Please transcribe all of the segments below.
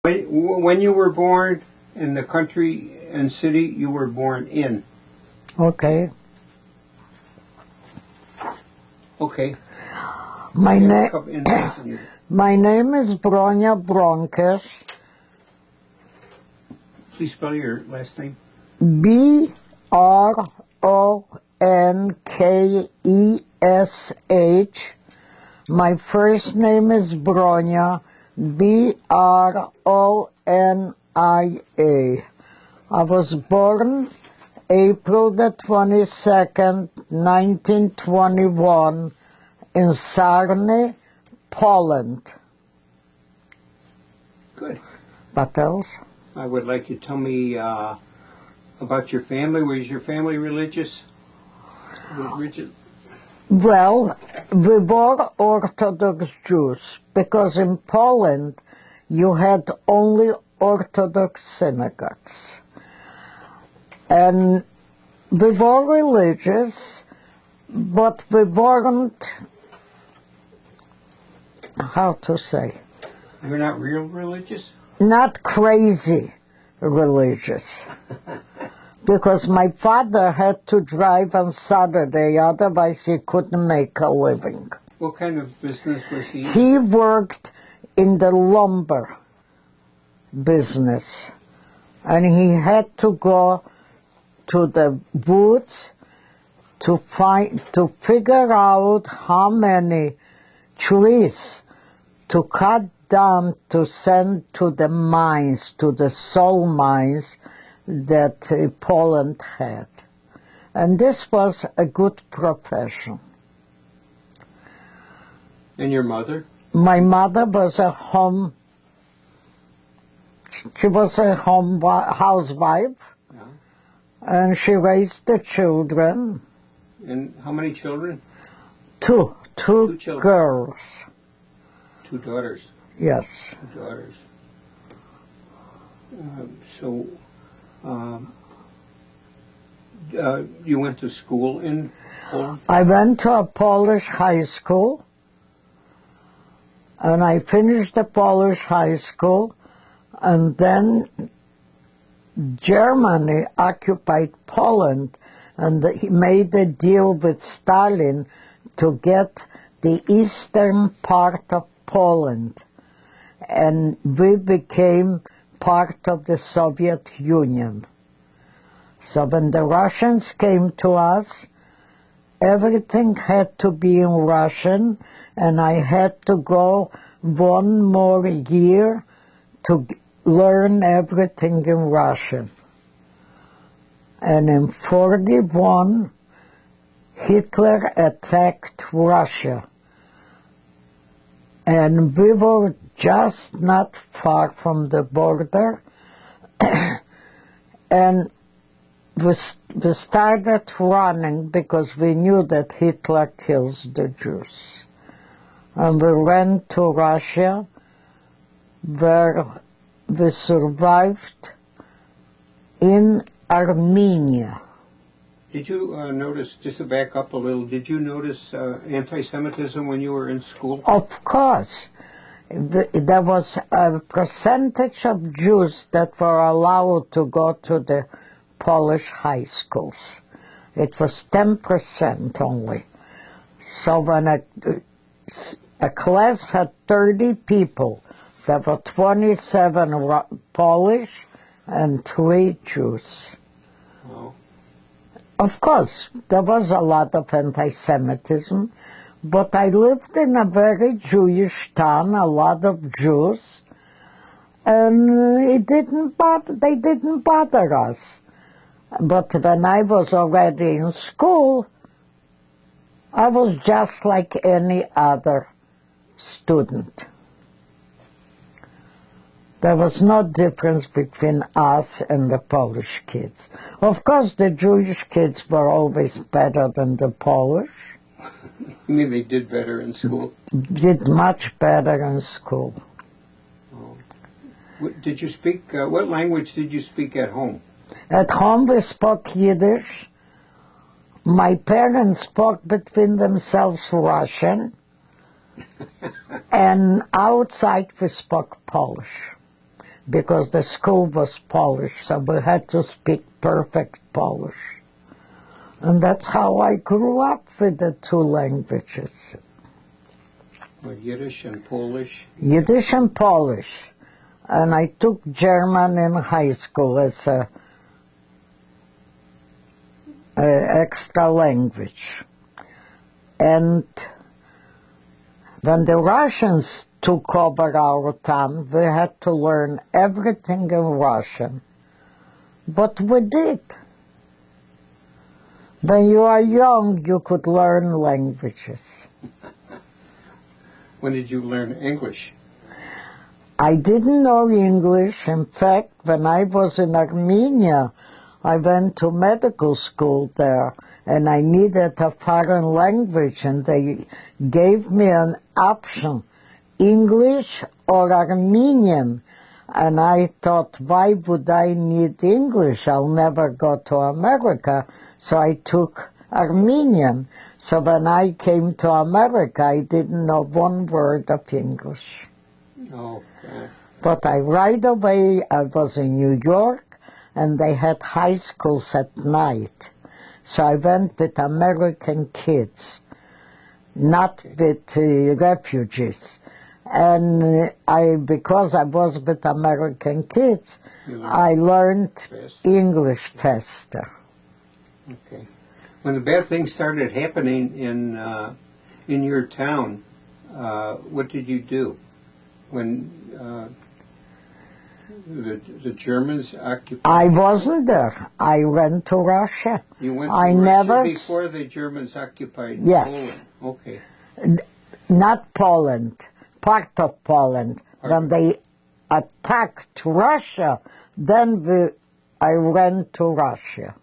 When you were born in the country and city you were born in? Okay. Okay. My name is Bronia Bronkesh. Please spell your last name. Bronkesh. My first name is Bronia, Bronia. I was born April the 22nd, 1921, in Sarny, Poland. Good. What else? I would like you to tell me about your family. Was your family religious? Well, we were Orthodox Jews, because in Poland you had only Orthodox synagogues. And we were religious, but we weren't, how to say? You're not real religious? Not crazy religious. Because my father had to drive on Saturday, otherwise he couldn't make a living. What kind of business was he in? He worked in the lumber business, and he had to go to the woods to figure out how many trees to cut down to send to the mines, to the salt mines that Poland had. And this was a good profession. And your mother? My mother was she was a housewife, yeah. And she raised the children. And how many children? Two children. Girls. 2 daughters? Yes. 2 daughters. You went to school in Poland? I went to a Polish high school, and I finished the Polish high school, and then Germany occupied Poland, and he made a deal with Stalin to get the eastern part of Poland, and we became part of the Soviet Union. So when the Russians came to us, everything had to be in Russian, and I had to go 1 more year to learn everything in Russian. And in 1941, Hitler attacked Russia. And we were just not far from the border. And we started running because we knew that Hitler kills the Jews. And we ran to Russia, where we survived in Armenia. Did you notice, just to back up a little, did you notice anti-Semitism when you were in school? Of course. There was a percentage of Jews that were allowed to go to the Polish high schools. It was 10% only. So when a class had 30 people, there were 27 Polish and 3 Jews. Oh. Of course, there was a lot of anti-Semitism, but I lived in a very Jewish town, a lot of Jews, and they didn't bother us. But when I was already in school, I was just like any other student. There was no difference between us and the Polish kids. Of course, the Jewish kids were always better than the Polish. You mean they did better in school? Did much better in school. Oh. Did you speak, what language did you speak at home? At home we spoke Yiddish. My parents spoke between themselves Russian. And outside we spoke Polish. because the school was Polish, so we had to speak perfect Polish. And that's how I grew up with the two languages. Well, Yiddish and Polish? Yiddish and Polish. And I took German in high school as a extra language. And when the Russians took over our town, we had to learn everything in Russian. But we did. When you are young, you could learn languages. When did you learn English? I didn't know English. In fact, when I was in Armenia, I went to medical school there, and I needed a foreign language, and they gave me an option, English or Armenian. And I thought, why would I need English? I'll never go to America. So I took Armenian. So when I came to America, I didn't know one word of English. Oh, God. But right away, I was in New York, and they had high schools at night. So I went with American kids, not with refugees. And because I was with American kids, I learned English faster. Okay. When the bad things started happening in your town, what did you do? When the Germans occupied? I wasn't there. I went to Russia. You went to Russia before the Germans occupied Yes. Poland? Okay. Not Poland. Part of Poland. When they attacked Russia, then I went to Russia.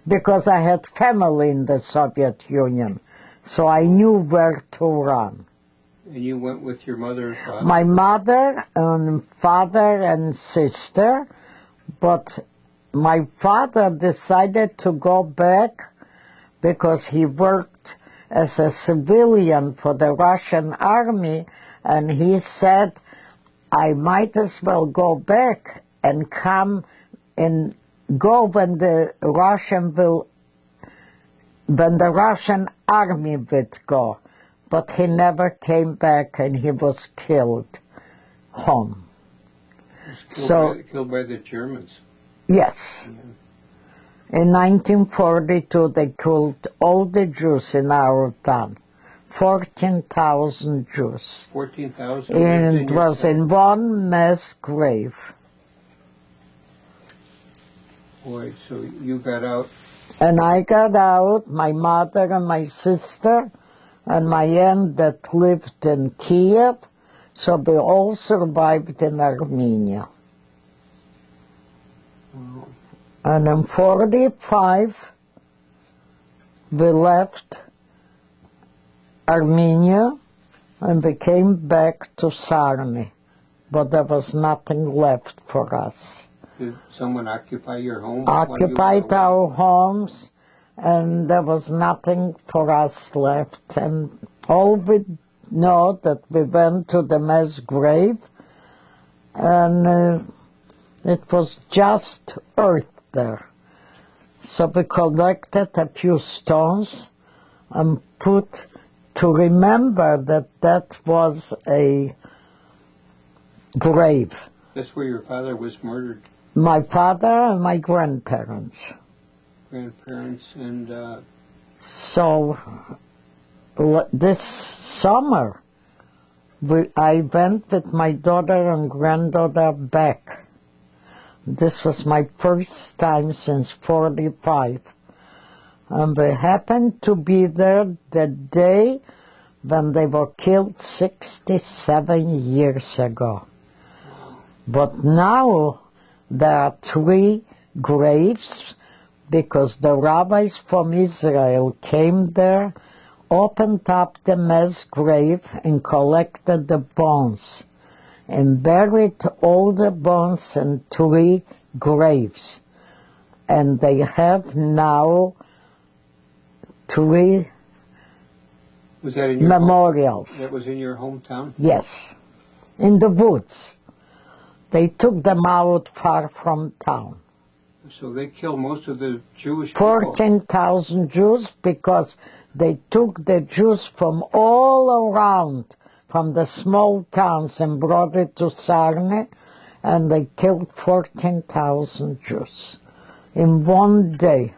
Because I had family in the Soviet Union, so I knew where to run. And you went with your mother and father? My mother and father and sister, but my father decided to go back because he worked as a civilian for the Russian army, and he said, I might as well go back and come and go when the Russian army would go. But he never came back, and he was killed home. Killed by the Germans? Yes. Yeah. In 1942, they killed all the Jews in our town. 14,000 Jews. 14,000? And it was in one mass grave. Boy, so you got out. And I got out, my mother and my sister, and my aunt that lived in Kiev, so we all survived in Armenia. Wow. And in 1945, we left Armenia and we came back to Sarny, but there was nothing left for us. Did someone occupy your home? Occupied our homes, and there was nothing for us left. And all we know that we went to the mass grave, and it was just earth there. So we collected a few stones and put to remember that that was a grave. That's where your father was murdered? My father and my grandparents. Grandparents and... So this summer, I went with my daughter and granddaughter back. This was my first time since 1945. And we happened to be there the day when they were killed 67 years ago. But now there are 3 graves because the rabbis from Israel came there, opened up the mass grave and collected the bones and buried all the bones in 3 graves. And they have now 3 was that in your memorials. That was in your hometown? Yes, in the woods. They took them out far from town. So they killed most of the Jewish people. 14,000 Jews, because they took the Jews from all around, from the small towns, and brought it to Sarne, and they killed 14,000 Jews in one day.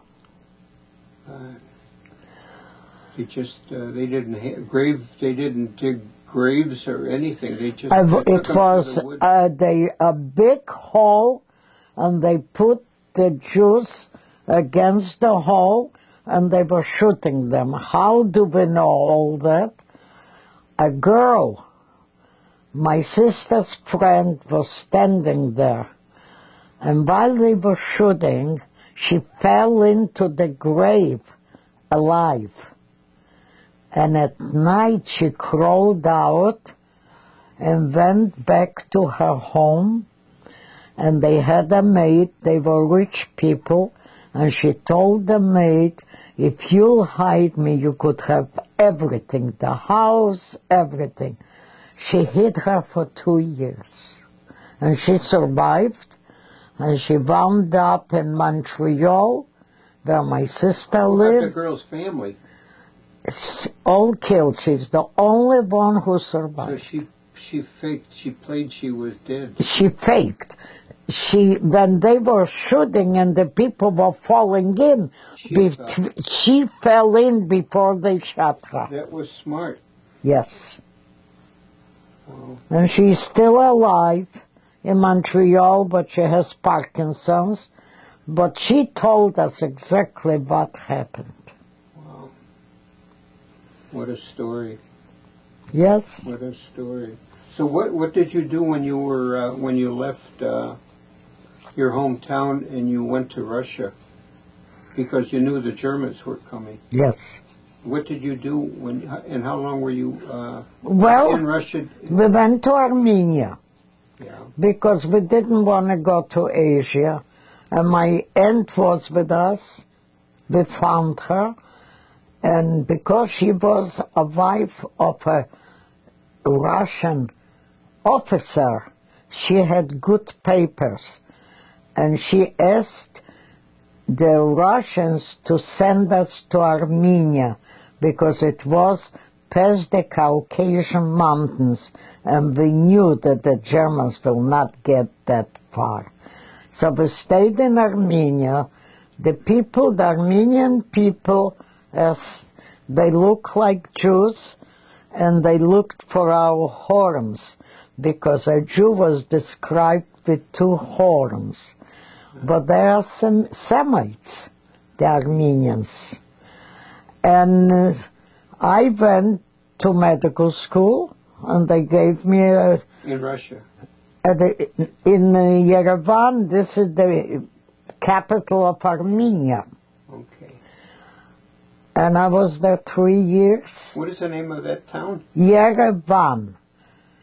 They didn't have they didn't dig graves or anything. They just It was a big hole, and they put the Jews against the hole, and they were shooting them. How do we know all that? A girl, my sister's friend, was standing there, and while they were shooting, she fell into the grave alive. And at night she crawled out and went back to her home, and they had a maid. They were rich people, and she told the maid, if you'll hide me, you could have everything, the house, everything. She hid her for 2 years, and she survived, and she wound up in Montreal, where my sister lived. What about the girl's family? All killed. She's the only one who survived. So she faked. She played she was dead. She faked. When they were shooting and the people were falling in, she fell in before they shot her. That was smart. Yes. Wow. And she's still alive in Montreal, but she has Parkinson's. But she told us exactly what happened. Wow. What a story. Yes. What a story. So what did you do when you were when you left your hometown and you went to Russia? Because you knew the Germans were coming. Yes. What did you do and how long were you in Russia? We went to Armenia. Yeah. Because we didn't want to go to Asia. And my aunt was with us. We found her. And because she was a wife of a Russian officer, she had good papers. And she asked the Russians to send us to Armenia, because it was past the Caucasian mountains, and we knew that the Germans will not get that far. So we stayed in Armenia. The Armenian people, they look like Jews, and they looked for our horns, because a Jew was described with 2 horns. But they are some Semites, the Armenians. And I went to medical school, and they gave me in Russia. In Yerevan. This is the capital of Armenia. Okay. And I was there 3 years. What is the name of that town? Yerevan.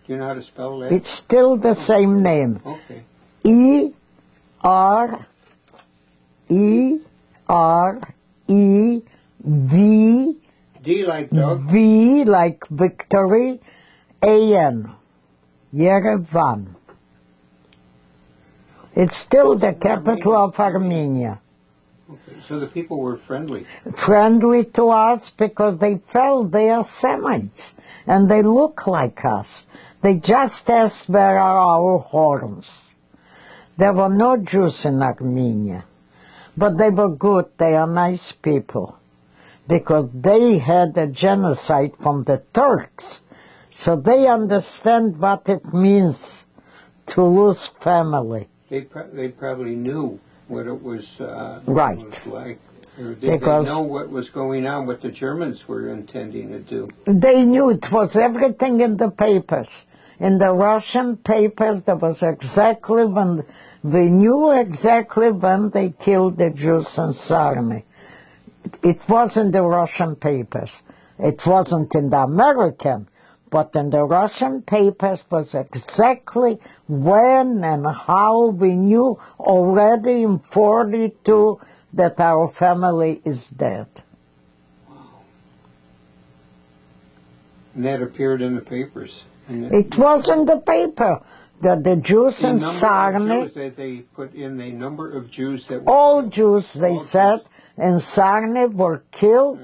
Do you know how to spell that? It's still the same name. Okay. E-R-E-R-E-V D like dog. V like victory, A-N. Yerevan. It's still the capital of Armenia. Okay. So the people were friendly. Friendly to us because they felt they are Semites and they look like us. They just asked where are our horns. There were no Jews in Armenia, but they were good. They are nice people because they had a genocide from the Turks, so they understand what it means to lose family. They probably knew what it was, right. Was like. Or did they know what was going on, what the Germans were intending to do? They knew. It was everything in the papers. In the Russian papers, there was exactly when, we knew exactly when they killed the Jews in Sarny. It was in the Russian papers. It wasn't in the American, but in the Russian papers was exactly when and how we knew already in 1942 that our family is dead. Wow. And that appeared in the papers. It was in the paper. The Jews in Sarny, They put in the number of Jews that were all killed. Jews, they said, in Sarny were killed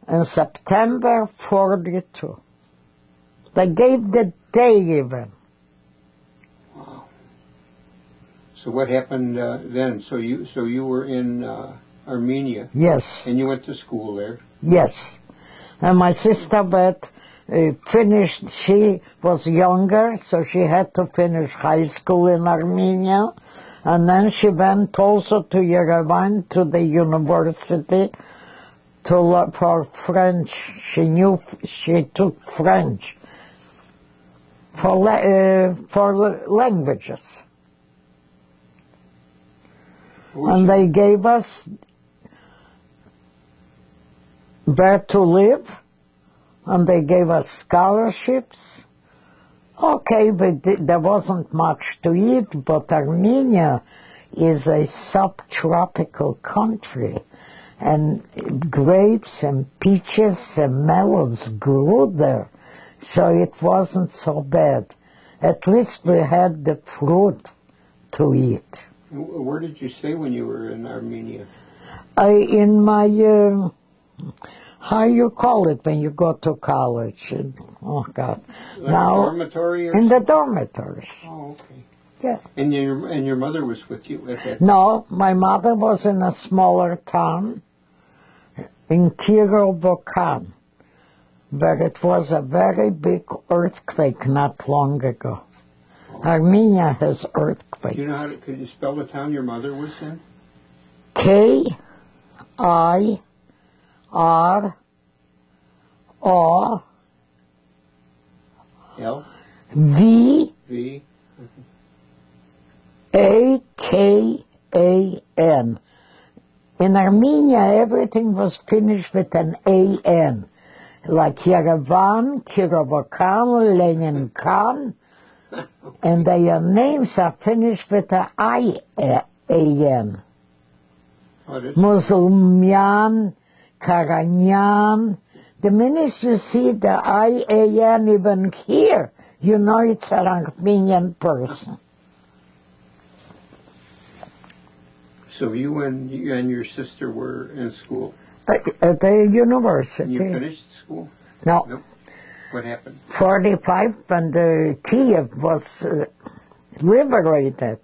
in September 42. They gave the day even. Wow. So what happened then? So you were in Armenia. Yes. And you went to school there. Yes. And my sister Beth finished, she was younger, so she had to finish high school in Armenia. And then she went also to Yerevan, to the university, for French. She took French for languages. And they gave us where to live, and they gave us scholarships. Okay, but there wasn't much to eat, but Armenia is a subtropical country, and grapes and peaches and melons grew there, so it wasn't so bad. At least we had the fruit to eat. Where did you stay when you were in Armenia? In my, how you call it when you go to college? Oh, God. Like now, a dormitory? In the dormitories. Oh, okay. Yeah. And your mother was with you at that time? No, my mother was in a smaller town in Kirovokan, but it was a very big earthquake not long ago. Armenia has earthquakes. Do you know could you spell the town your mother was in? K-I-R-O L V A-K-A-N. In Armenia, everything was finished with an A-N. Like Yerevan, Kirovokan, Leninkan, and their names are finished with an I-A-N. Musulman, Karanyan. The minute you see the I-A-N even here, you know it's an Armenian person. So you and your sister were in school? At the university. And you finished school? No. Nope. What happened? 45, when Kiev was liberated.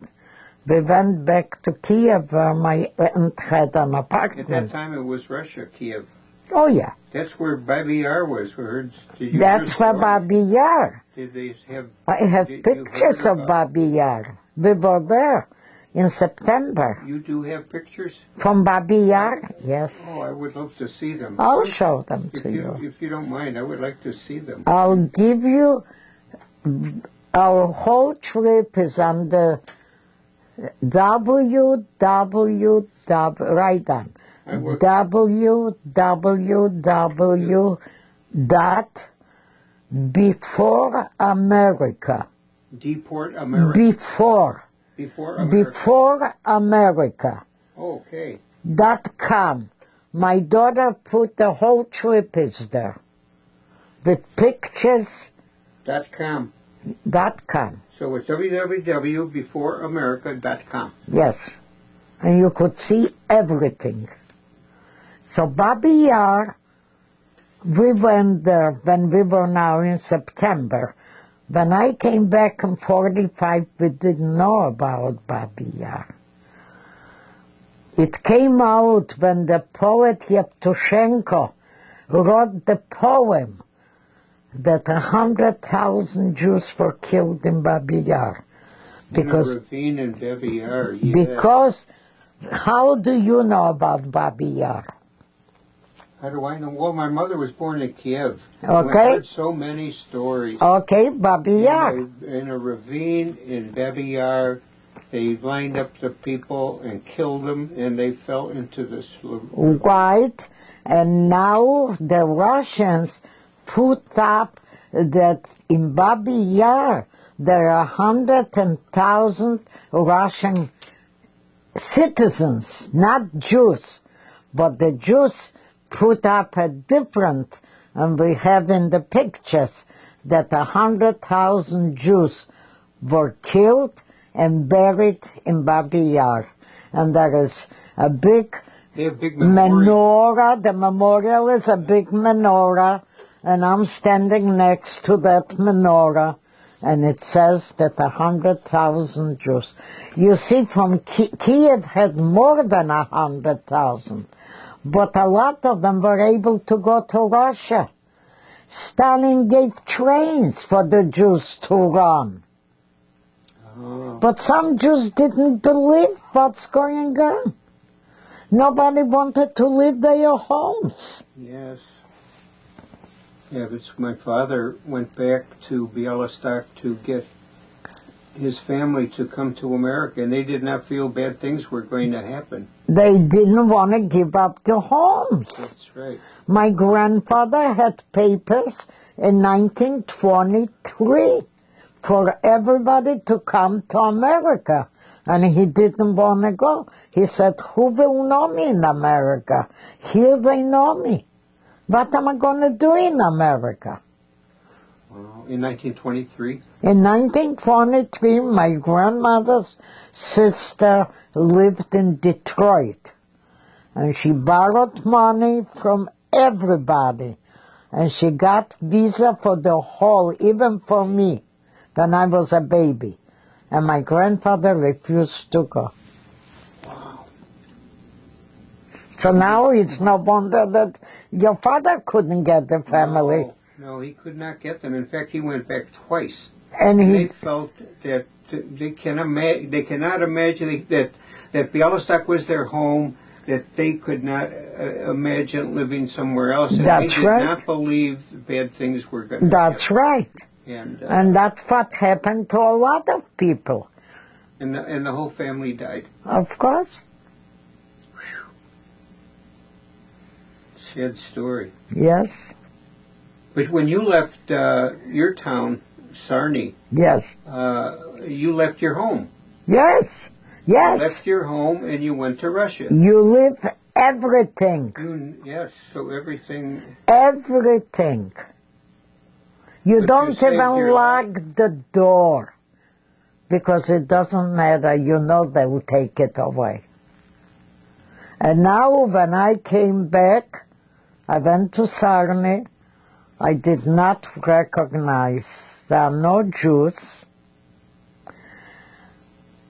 We went back to Kiev where my aunt had an apartment. At that time it was Russia, Kiev. Oh, yeah. That's where Babi Yar was. That's where Babi Yar. Did they have... I have pictures of Babi Yar. We were there in September. You do have pictures? From Babi Yar? Yes. Oh, I would love to see them. I'll show them to you. If you don't mind, I would like to see them. I'll give you... Our whole trip is on the www... Write down. www.beforeamerica. Deport America. Before America. Okay. .com. My daughter put the whole trip is there. With pictures. .com. .com. So it's www.beforeamerica.com. Yes. And you could see everything. So Babi Yar, we went there when we were now in September. When I came back in 45, we didn't know about Babi Yar. It came out when the poet Yevtushenko wrote the poem that 100,000 Jews were killed in Babi Yar. Because, in a ravine in Babi Yar, yeah. Because, how do you know about Babi Yar? How do I know? Well, my mother was born in Kiev. Okay. I heard so many stories. Okay, Babi Yar. In a ravine in Babi Yar, they lined up the people and killed them, and they fell into the slough. Right. And now the Russians put up that in Babi Yar there are 100,000 Russian citizens, not Jews, but the Jews put up a different, and we have in the pictures that 100,000 Jews were killed and buried in Babi Yar. And there is a big They have big memorial. menorah. The memorial is a big menorah, and I'm standing next to that menorah, and it says that 100,000 Jews. You see, from Kiev had more than 100,000, but a lot of them were able to go to Russia. Stalin gave trains for the Jews to run. Oh. But some Jews didn't believe what's going on. Nobody wanted to leave their homes. Yes. Yeah, my father went back to Bialystok to get his family to come to America, and they did not feel bad things were going to happen. They didn't want to give up the homes. That's right. My grandfather had papers in 1923 for everybody to come to America, and he didn't want to go. He said, who will know me in America? Here they know me. What am I going to do in America? Wow. In 1923? In 1923, my grandmother's sister lived in Detroit, and she borrowed money from everybody, and she got visa for the whole, even for me, when I was a baby. And my grandfather refused to go. Wow. So now it's no wonder that your father couldn't get the family. No, he could not get them. In fact, he went back twice. And they felt that they cannot imagine that Bialystok was their home, that they could not imagine living somewhere else. And That's they did right. not believe bad things were going to That's happen. right. And that's what happened to a lot of people. And the whole family died. Of course. Sad story. Yes. But when you left your town, Sarny, Yes. You left your home. Yes. Yes. You left your home and you went to Russia. You leave everything. Yes, so everything. Everything. You But don't you saved even your lock the door, because it doesn't matter. You know they will take it away. And now when I came back, I went to Sarny. I did not recognize. There are no Jews.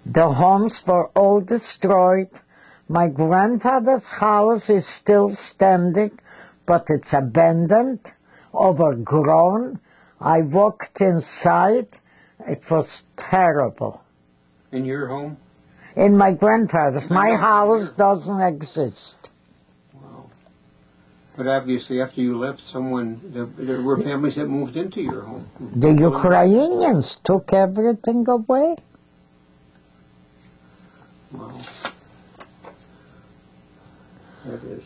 The homes were all destroyed. My grandfather's house is still standing, but it's abandoned, overgrown. I walked inside. It was terrible. In your home? In my grandfather's. My house doesn't exist. Wow. But obviously after you left, there were families that moved into your home. The Ukrainians took everything away. Wow. That is...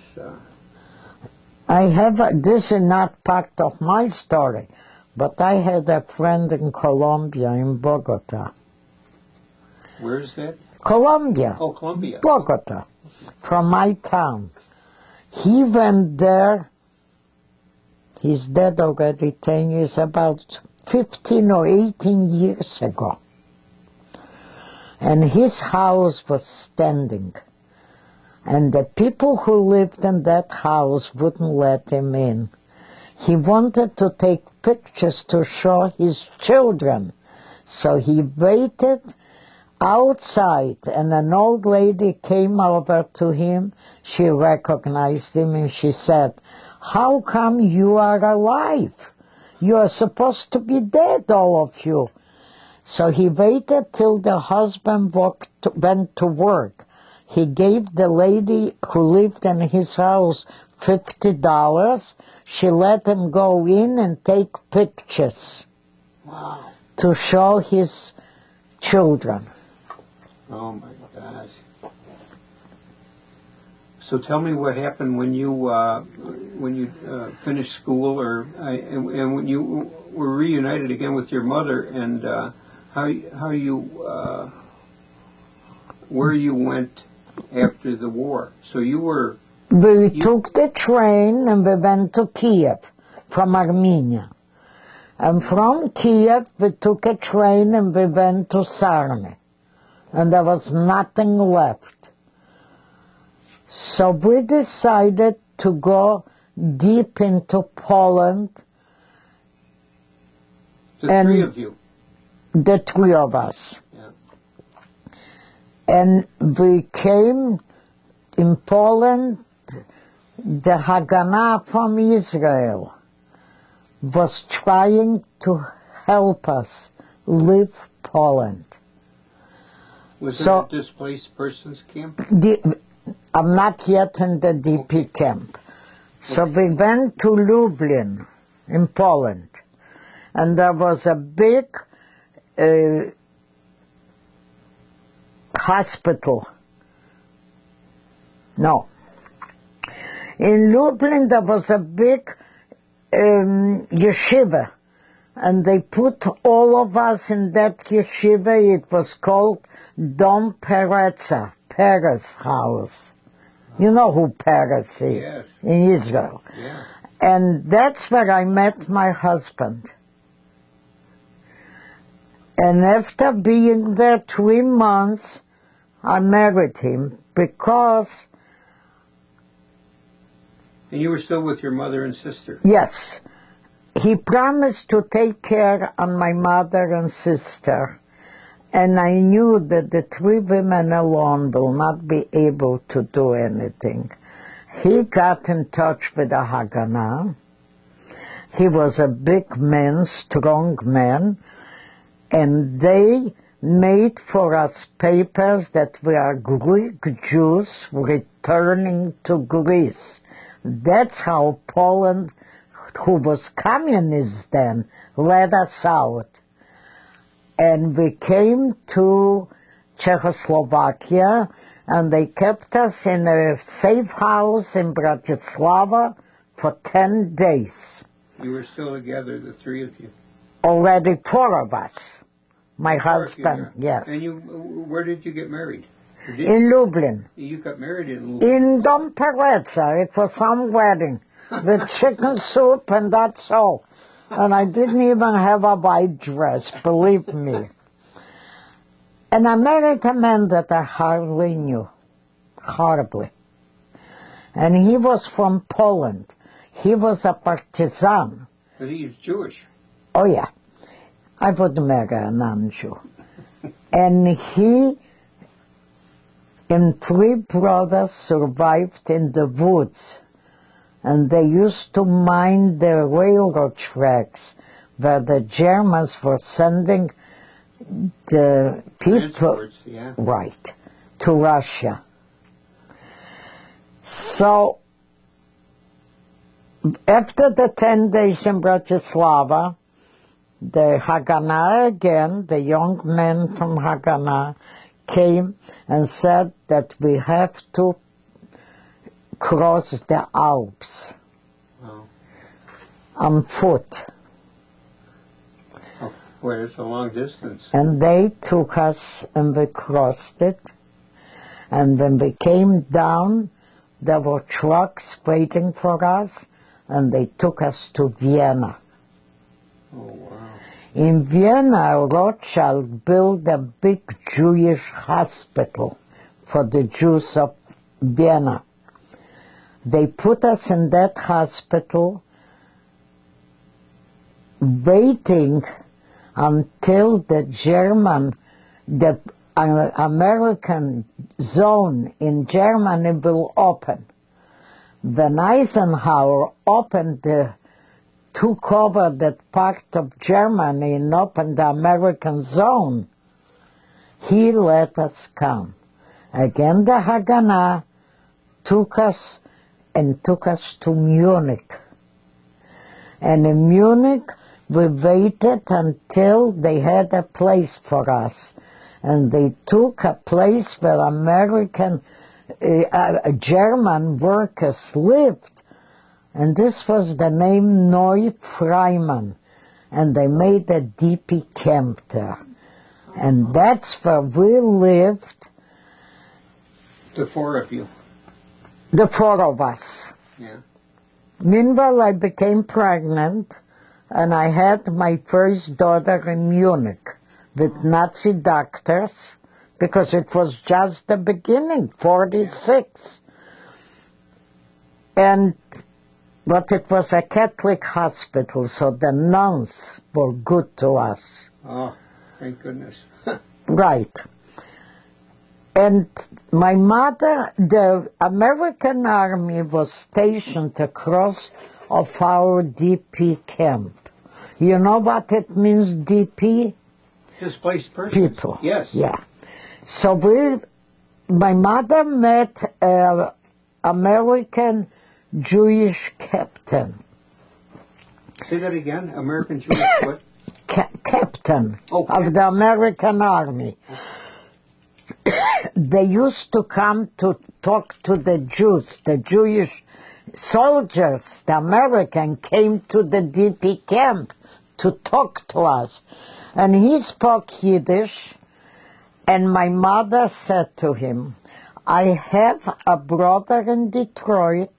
This is not part of my story, but I had a friend in Colombia, in Bogota. Where is that? Colombia. Oh, Colombia. Bogota, from my town. He went there. He's dead already, 10 years, about 15 or 18 years ago. And his house was standing. And the people who lived in that house wouldn't let him in. He wanted to take pictures to show his children. So he waited outside, and an old lady came over to him. She recognized him, and she said, "How come you are alive? You are supposed to be dead, all of you." So he waited till the husband went to work. He gave the lady who lived in his house $50. She let him go in and take pictures. Wow. To show his children. Oh my gosh. So tell me what happened when you finished school, and when you were reunited again with your mother, and where you went after the war. So We took the train and we went to Kiev from Armenia. And from Kiev, we took a train and we went to Sarny. And there was nothing left. So we decided to go deep into Poland. The three of you? The three of us. Yeah. And we came in Poland. The Haganah from Israel was trying to help us leave Poland. Was it a displaced persons camp? I'm not yet in the DP camp. So we went to Lublin in Poland. And there was a big hospital. No. In Lublin there was a big yeshiva. And they put all of us in that yeshiva. It was called Dom Peretza, Peretz house. You know who Peretz is? Yes. In Israel. Yeah. And that's where I met my husband. And after being there 3 months, I married him because... And you were still with your mother and sister? Yes. He promised to take care of my mother and sister. And I knew that the 3 women alone will not be able to do anything. He got in touch with the Haganah. He was a big man, strong man, and they made for us papers that we are Greek Jews returning to Greece. That's how Poland, who was communist then, let us out. And we came to Czechoslovakia, and they kept us in a safe house in Bratislava for 10 days. You were still together, the 3 of you? Already 4 of us. My husband, yes. And where did you get married? In Lublin. You got married in Lublin? In Dom Peretza. It was some wedding with chicken soup, and that's all. And I didn't even have a white dress, believe me. And I married a man that I hardly knew. Hardly. And he was from Poland. He was a partisan. But he's Jewish. Oh, yeah. I would marry a non-Jew. And he and 3 brothers survived in the woods. And they used to mine the railroad tracks where the Germans were sending the people right to Russia. So after the 10 days in Bratislava, the Haganah again, the young men from Haganah, came and said that we have to cross the Alps on foot. Oh, well, it's a long distance. And they took us and we crossed it. And when we came down, there were trucks waiting for us, and they took us to Vienna. Oh, wow. In Vienna, Rothschild built a big Jewish hospital for the Jews of Vienna. They put us in that hospital, waiting until the American zone in Germany will open. When Eisenhower took over that part of Germany and opened the American zone, he let us come. Again, the Haganah took us to Munich. And in Munich, we waited until they had a place for us. And they took a place where German workers lived. And this was the name Neu Freimann. And they made a DP camp there. And that's where we lived. The 4 of you? The 4 of us. Yeah. Meanwhile, I became pregnant, and I had my first daughter in Munich with Nazi doctors, because it was just the beginning, 46. But it was a Catholic hospital, so the nuns were good to us. Oh, thank goodness. Right. And my mother, the American Army was stationed across of our DP camp. You know what it means, DP? Displaced persons. People. Yes. Yeah. So my mother met an American Jewish captain. Say that again. American Jewish what? Captain of the American Army. They used to come to talk to the Jews. The Jewish soldiers, the American, came to the DP camp to talk to us. And he spoke Yiddish, and my mother said to him, I have a brother in Detroit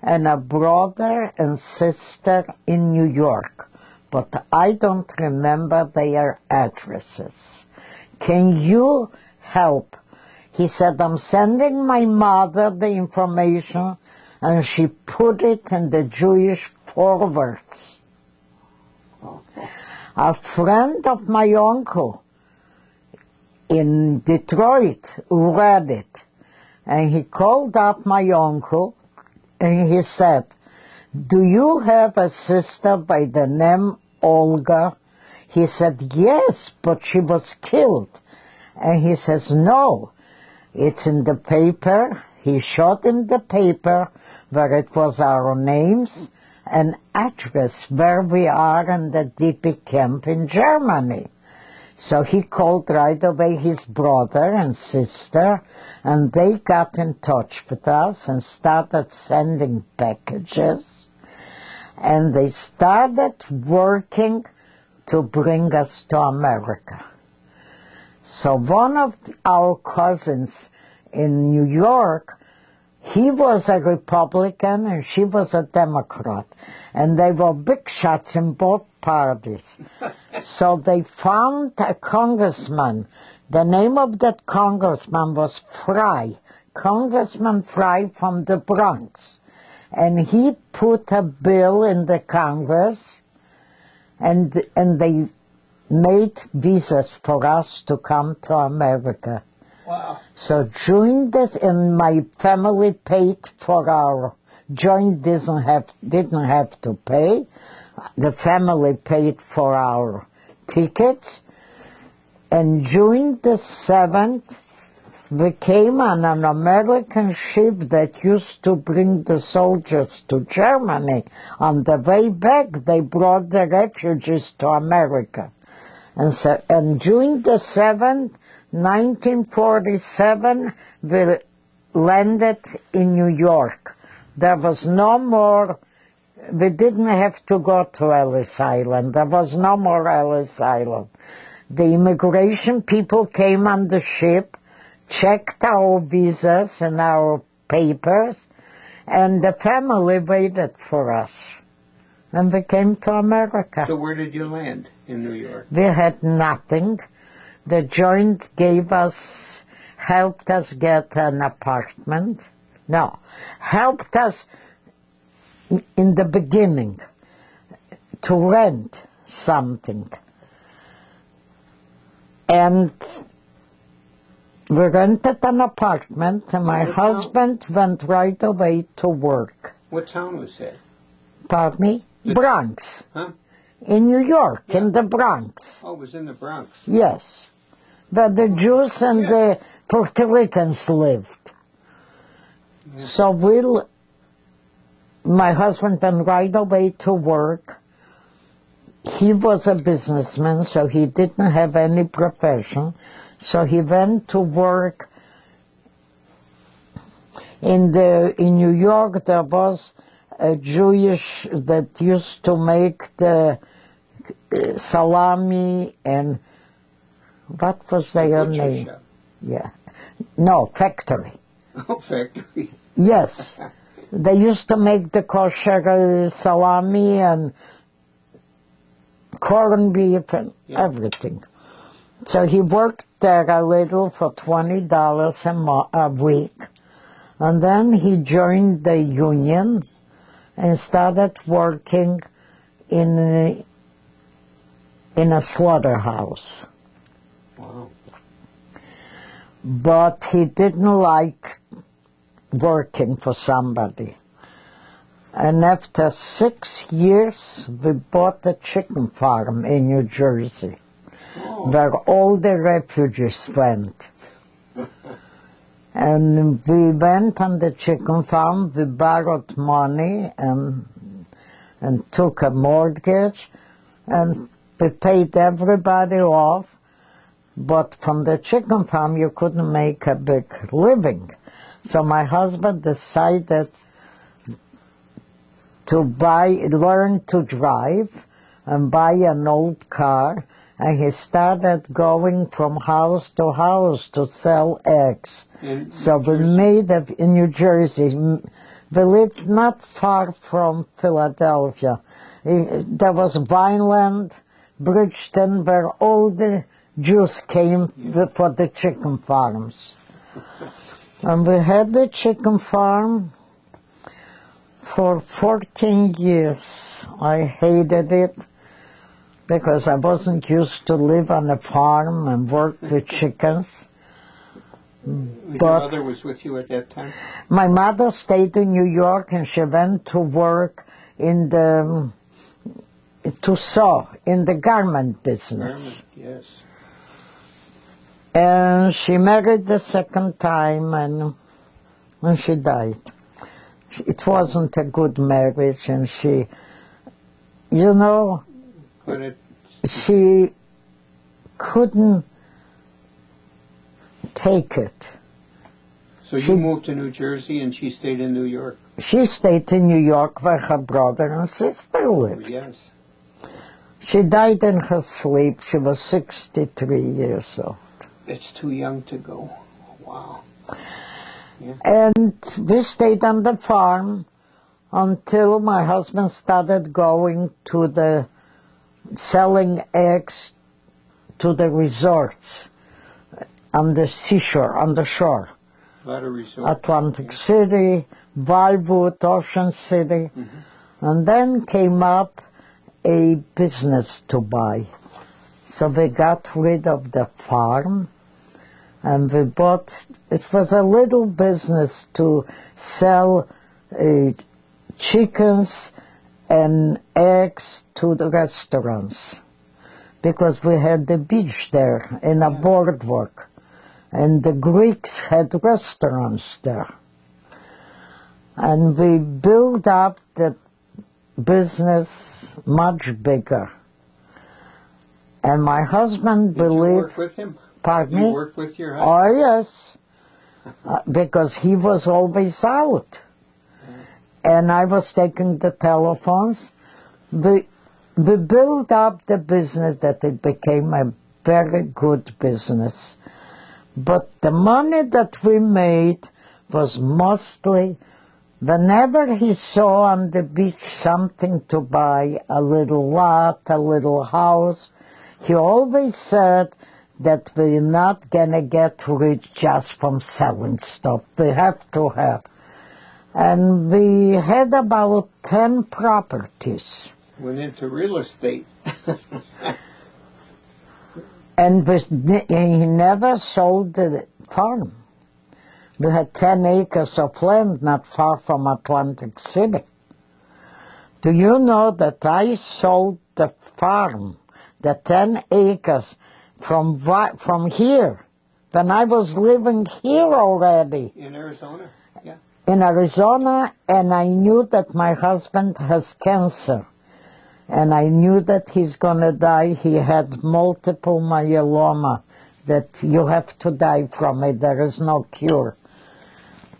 and a brother and sister in New York, but I don't remember their addresses. Can you help? He said, I'm sending my mother the information, and she put it in the Jewish forwards. A friend of my uncle in Detroit read it, and he called up my uncle, and he said, do you have a sister by the name Olga? He said, yes, but she was killed. And he says, no, it's in the paper. He showed him the paper where it was our names and address where we are in the DP camp in Germany. So he called right away his brother and sister, and they got in touch with us and started sending packages. And they started working to bring us to America. So one of our cousins in New York, he was a Republican and she was a Democrat. And they were big shots in both parties. So they found a congressman. The name of that congressman was Fry, Congressman Fry from the Bronx. And he put a bill in the Congress, and they made visas for us to come to America. Wow. So during this, and my family paid for our, joint didn't have to pay. The family paid for our tickets. And June the 7th, we came on an American ship that used to bring the soldiers to Germany. On the way back, they brought the refugees to America. And June the 7th, 1947, we landed in New York. There was no more, we didn't have to go to Ellis Island. There was no more Ellis Island. The immigration people came on the ship, checked our visas and our papers, and the family waited for us. And we came to America. So where did you land in New York? We had nothing. The joint helped us get an apartment. No, helped us in the beginning to rent something. And we rented an apartment, and my husband went right away to work. What town was that? Pardon me? Bronx. Huh? In New York, in the Bronx. Oh, it was in the Bronx. Yes. Where the Jews and the Puerto Ricans lived. Yeah. So my husband went right away to work. He was a businessman, so he didn't have any profession. So he went to work in New York. There was a Jewish that used to make the salami and what was their name? Shop. Yeah, no, factory. Oh, factory. Yes, they used to make the kosher salami, and corned beef and everything. So he worked there a little for $20 a week. And then he joined the union and started working in a slaughterhouse. Wow. But he didn't like working for somebody. And after 6 years, we bought a chicken farm in New Jersey, where all the refugees went. And we went on the chicken farm, we borrowed money and took a mortgage, and we paid everybody off. But from the chicken farm, you couldn't make a big living. So my husband decided to learn to drive and buy an old car, and he started going from house to house to sell eggs. So we made it in New Jersey. We lived not far from Philadelphia. There was Vineland, Bridgeton, where all the Jews came for the chicken farms. And we had the chicken farm for 14 years. I hated it because I wasn't used to live on a farm and work with chickens. Your mother was with you at that time? My mother stayed in New York, and she went to work in the garment business. Garment, yes. And she married the second time, and when she died. It wasn't a good marriage, and she couldn't take it. So you moved to New Jersey and she stayed in New York? She stayed in New York where her brother and sister lived. Oh, yes. She died in her sleep. She was 63 years old. It's too young to go. Wow. Yeah. And we stayed on the farm until my husband started going to the selling eggs to the resorts on the seashore, on the shore. A lot of resorts. Atlantic City, Wildwood, Ocean City. Mm-hmm. And then came up a business to buy. So we got rid of the farm and we bought, it was a little business to sell chickens and eggs to the restaurants, because we had the beach there in a boardwalk, and the Greeks had restaurants there. And we built up the business much bigger. And my husband Did believed... you work with him? Pardon me? You worked with your husband? Oh, yes. Because he was always out. And I was taking the telephones. We built up the business that it became a very good business. But the money that we made was mostly, whenever he saw on the beach something to buy, a little lot, a little house, he always said that we're not going to get rich just from selling stuff. We have to have. And we had about 10 properties. Went into real estate. And he never sold the farm. We had 10 acres of land not far from Atlantic City. Do you know that I sold the farm, the 10 acres, from here, when I was living here already? In Arizona? Yeah. In Arizona, and I knew that my husband has cancer. And I knew that he's going to die. He had multiple myeloma, that you have to die from it. There is no cure.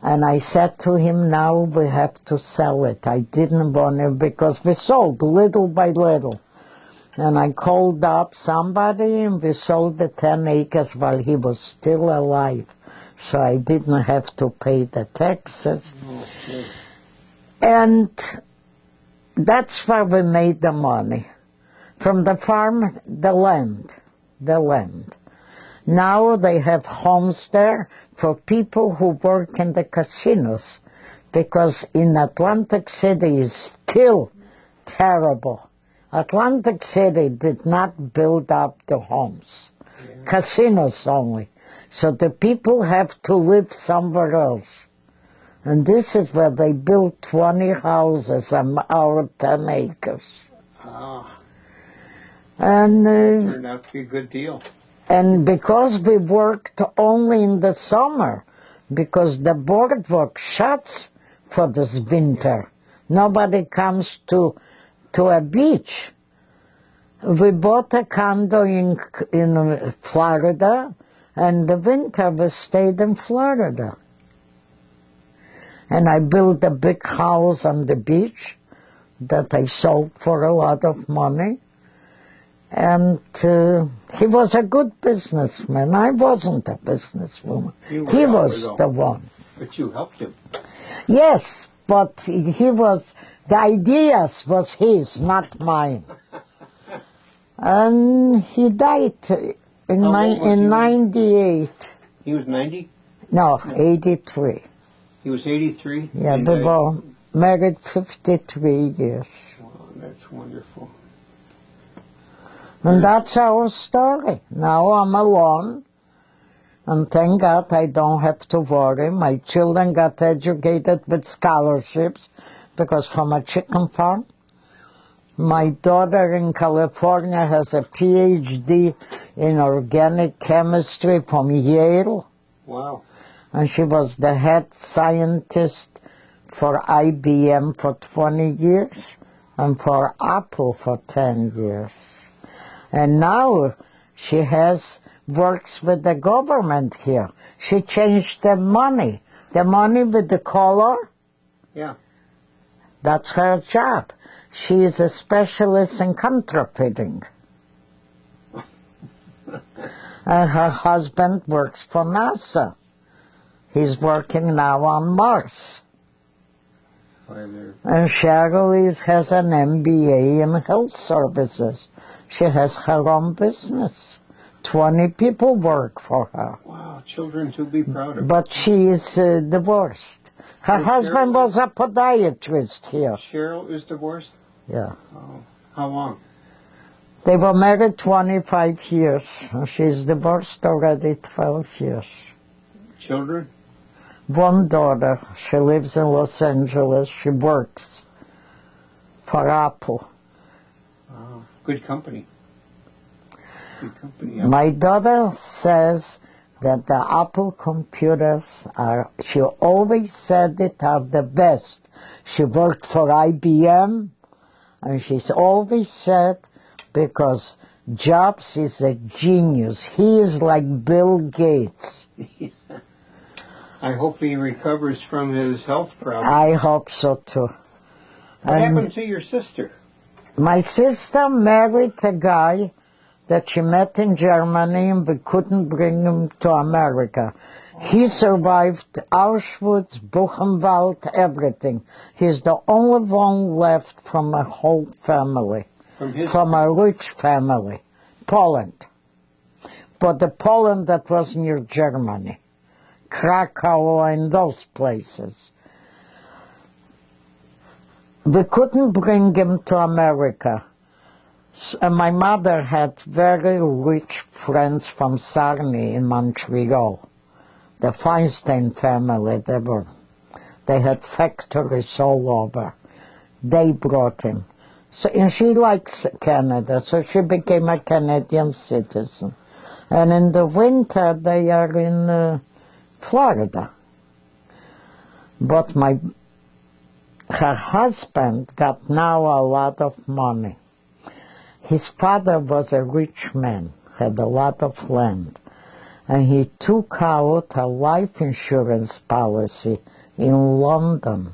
And I said to him, now we have to sell it. I didn't want it because we sold little by little. And I called up somebody and we sold the 10 acres while he was still alive. So I didn't have to pay the taxes. Okay. And that's where we made the money. From the farm, the land. Now they have homes there for people who work in the casinos, because in Atlantic City is still terrible. Atlantic City did not build up the homes. Casinos only. So the people have to live somewhere else. And this is where they built 20 houses on our 10 acres. And turned out to be a good deal. And because we worked only in the summer, because the boardwalk shuts for this winter, nobody comes to a beach. We bought a condo in Florida, and the winter we stayed in Florida. And I built a big house on the beach that I sold for a lot of money. And he was a good businessman. I wasn't a businesswoman. He was the one. But you helped him. Yes, but the ideas was his, not mine. And he died in 98. He was 90? No, 83. He was 83? Yeah, they were married 53 years. Wow, that's wonderful. And that's our story. Now I'm alone. And thank God I don't have to worry. My children got educated with scholarships because from a chicken farm. My daughter in California has a PhD in organic chemistry from Yale. Wow. And she was the head scientist for IBM for 20 years and for Apple for 10 years. And now she works with the government here. She changed the money with the color. Yeah. That's her job. She is a specialist in counterfeiting. And her husband works for NASA. He's working now on Mars. And Cheryl has an MBA in health services. She has her own business. 20 people work for her. Wow, children to be proud of. But she is divorced. Her husband was a podiatrist here. Cheryl is divorced? Yeah. Oh, how long? They were married 25 years. She's divorced already 12 years. Children? One daughter. She lives in Los Angeles. She works for Apple. Wow, good company. Good company. My daughter says that the Apple computers she always said it, are the best. She worked for IBM, and she's always said, because Jobs is a genius. He is like Bill Gates. I hope he recovers from his health problems. I hope so, too. What happened to your sister? My sister married a guy that she met in Germany, and we couldn't bring him to America. He survived Auschwitz, Buchenwald, everything. He's the only one left from a whole family, from a rich family, Poland. But the Poland that was near Germany, Krakow and those places. We couldn't bring him to America. And my mother had very rich friends from Sarny in Montreal. The Feinstein family, they had factories all over. They brought him. So, and she likes Canada, so she became a Canadian citizen. And in the winter, they are in Florida. But her husband got now a lot of money. His father was a rich man, had a lot of land, and he took out a life insurance policy in London.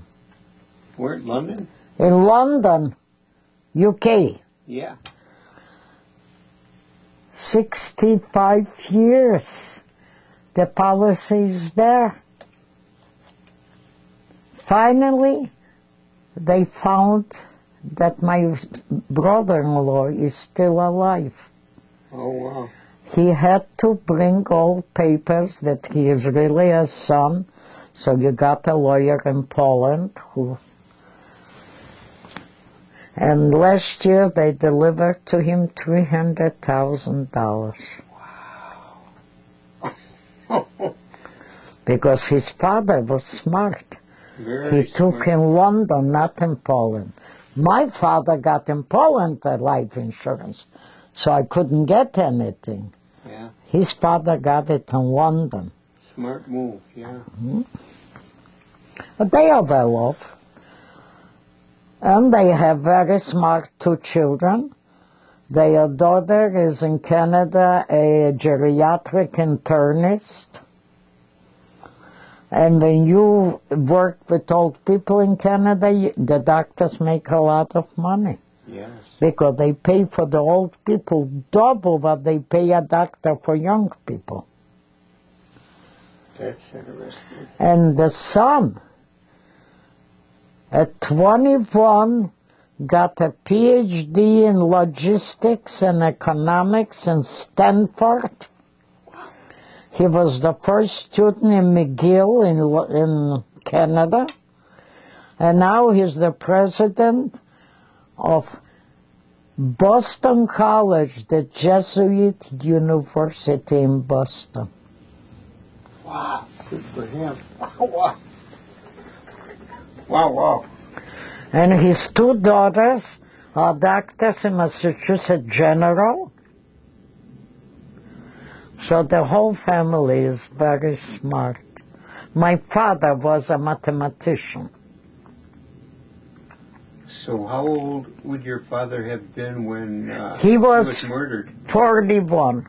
Where in London? In London, UK. Yeah. 65 years. The policy is there. Finally, they found that my brother-in-law is still alive. Oh, wow. He had to bring all papers that he is really a son, so you got a lawyer in Poland who... And last year they delivered to him $300,000. Wow. Because his father was smart. Very He took smart. in London, not in Poland. My father got in Poland a life insurance, so I couldn't get anything. Yeah. His father got it in London. Smart move, yeah. Mm-hmm. But they are well off. And they have very smart 2 children. Their daughter is in Canada, a geriatric internist. And when you work with old people in Canada, the doctors make a lot of money. Yes. Because they pay for the old people double what they pay a doctor for young people. That's interesting. And the son, at 21, got a PhD in logistics and economics in Stanford. He was the first student in McGill in Canada. And now he's the president of Boston College, the Jesuit University in Boston. Wow, good for him. Wow. Wow, wow. And his 2 daughters are doctors in Massachusetts General. So the whole family is very smart. My father was a mathematician. So how old would your father have been when He was murdered? 41.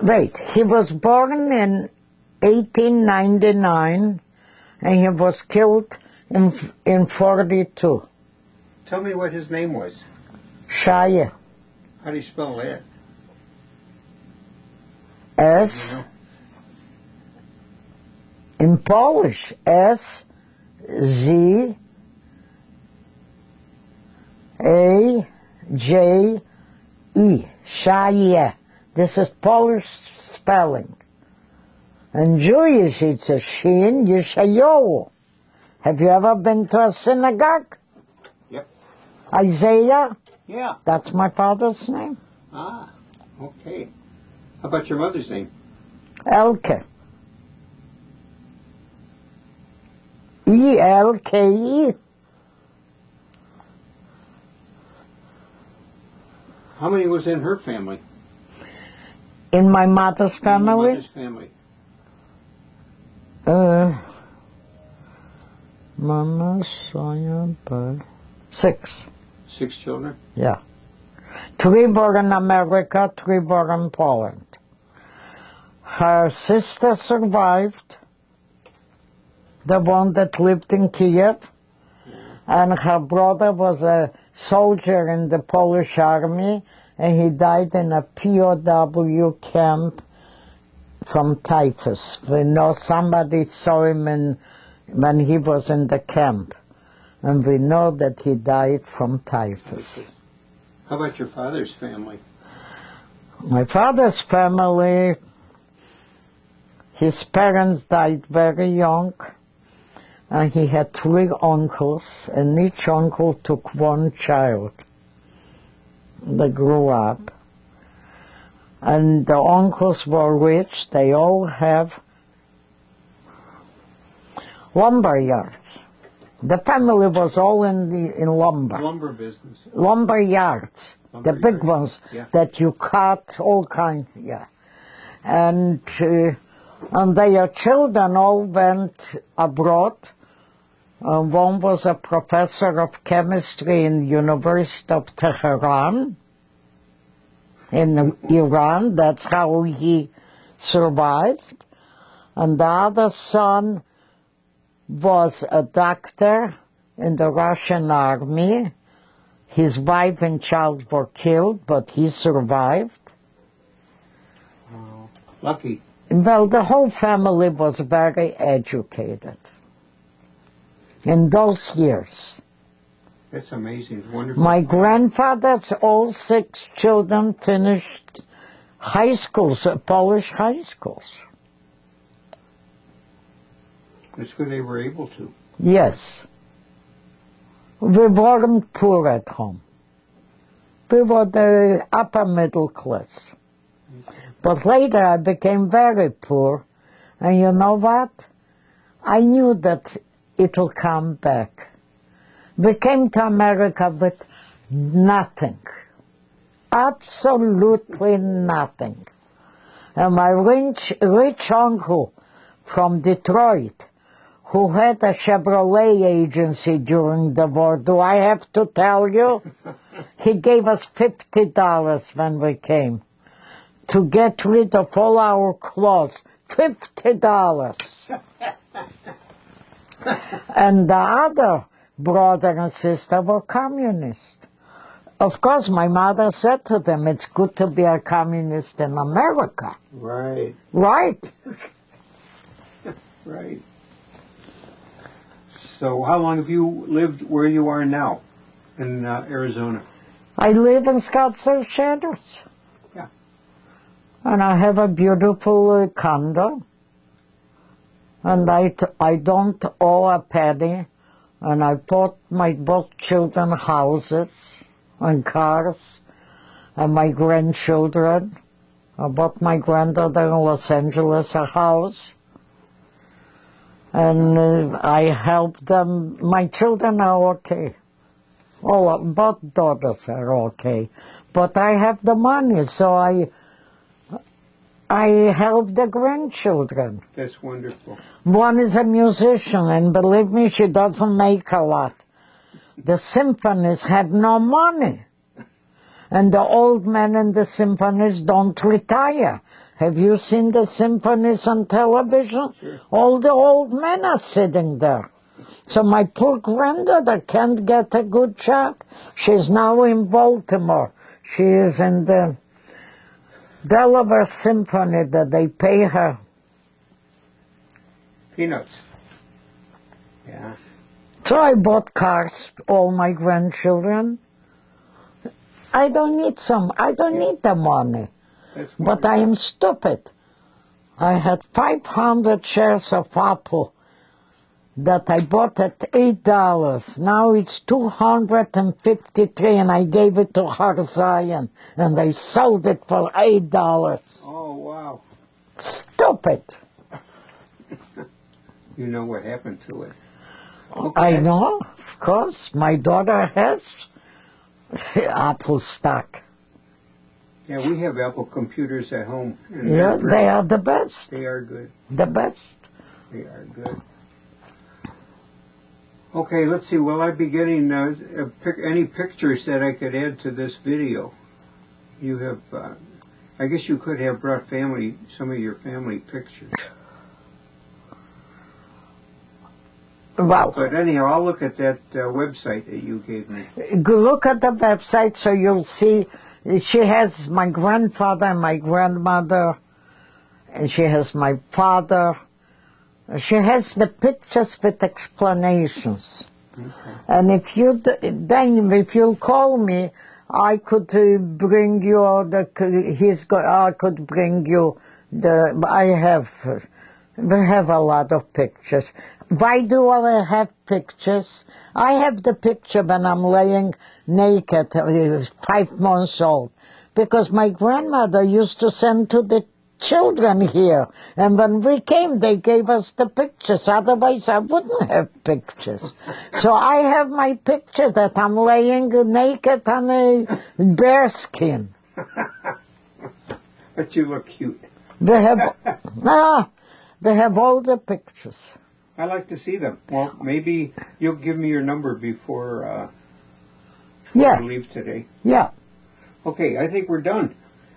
Wait, he was born in 1899 and he was killed in 42. Tell me what his name was. Shaya. How do you spell that? S, You know? in Polish, S-Z-A-J-E. Shaya. This is Polish spelling. In Jewish, it's a Shin Yeshayahu. Have you ever been to a synagogue? Yep. Isaiah? Yeah. That's my father's name. Ah, okay. How about your mother's name? Elke. E-L-K-E. How many was in her family? In my mother's In your family? mother's family. Mama, Sonia, Bud. 6. 6 children? Yeah. 3 born in America, 3 born in Poland. Her sister survived, the one that lived in Kiev, and her brother was a soldier in the Polish army, and he died in a POW camp from typhus. We know somebody saw him when he was in the camp, and we know that he died from typhus. How about your father's family? My father's family, his parents died very young, and he had 3 uncles, and each uncle took 1 child. They grew up. And the uncles were rich. They all have lumber yards. The family was all in lumber. Lumber business. Lumber yards. Lumber The big yards. ones Yeah. that you cut, all kinds, yeah. And their children all went abroad. One was a professor of chemistry in the University of Tehran in Iran. That's how he survived. And the other son was a doctor in the Russian army. His wife and child were killed, but he survived. Oh, lucky. Well, the whole family was very educated in those years. That's amazing. Wonderful. My grandfather's all 6 children finished high schools, Polish high schools. It's good they were able to. Yes. We weren't poor at home. We were the upper middle class. Okay. But later I became very poor. And you know what? I knew that it'll come back. We came to America with nothing. Absolutely nothing. And my rich uncle from Detroit, who had a Chevrolet agency during the war, do I have to tell you? He gave us $50 when we came to get rid of all our clothes. $50. And the other brother and sister were communists. Of course, my mother said to them, it's good to be a communist in America. Right. Right? Right. So how long have you lived where you are now in Arizona? I live in Scottsdale Shadows. Yeah. And I have a beautiful condo. And I don't owe a penny. And I bought my both children houses and cars and my grandchildren. I bought my granddaughter in Los Angeles a house. And I helped them. My children are okay. Both daughters are okay. But I have the money, so I help the grandchildren. That's wonderful. One is a musician, and believe me, she doesn't make a lot. The symphonies have no money. And the old men in the symphonies don't retire. Have you seen the symphonies on television? Sure. All the old men are sitting there. So my poor granddaughter can't get a good job. She's now in Baltimore. She is in the Delaware Symphony that they pay her. Peanuts. Yeah. So I bought cars, all my grandchildren. I don't need the money. But I am stupid. I had 500 shares of Apple that I bought at $8. Now it's $253, and I gave it to Har Zion, and they sold it for $8. Oh, wow. Stupid. You know what happened to it. Okay. I know, of course. My daughter has Apple stock. Yeah, we have Apple computers at home. And Yeah, they are the best. They are good. The best. They are good. Okay, let's see. Will I be getting any pictures that I could add to this video? You have, I guess you could have brought some of your family pictures. Well, but anyhow, I'll look at that website that you gave me. Look at the website so you'll see. She has my grandfather and my grandmother, and she has my father. She has the pictures with explanations. Okay. And if you'll call me, I could bring you we have a lot of pictures. Why do I have pictures? I have the picture when I'm laying naked, 5 months old, because my grandmother used to send to the children here, and when we came, they gave us the pictures. Otherwise, I wouldn't have pictures. So I have my picture that I'm laying naked on a bear skin. But you look cute. They have all the pictures. I like to see them. Well, maybe you'll give me your number before I leave today. Yeah. Okay, I think we're done.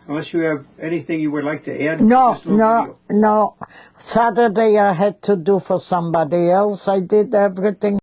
Unless you have anything you would like to add to this little video. No. Saturday I had to do for somebody else. I did everything.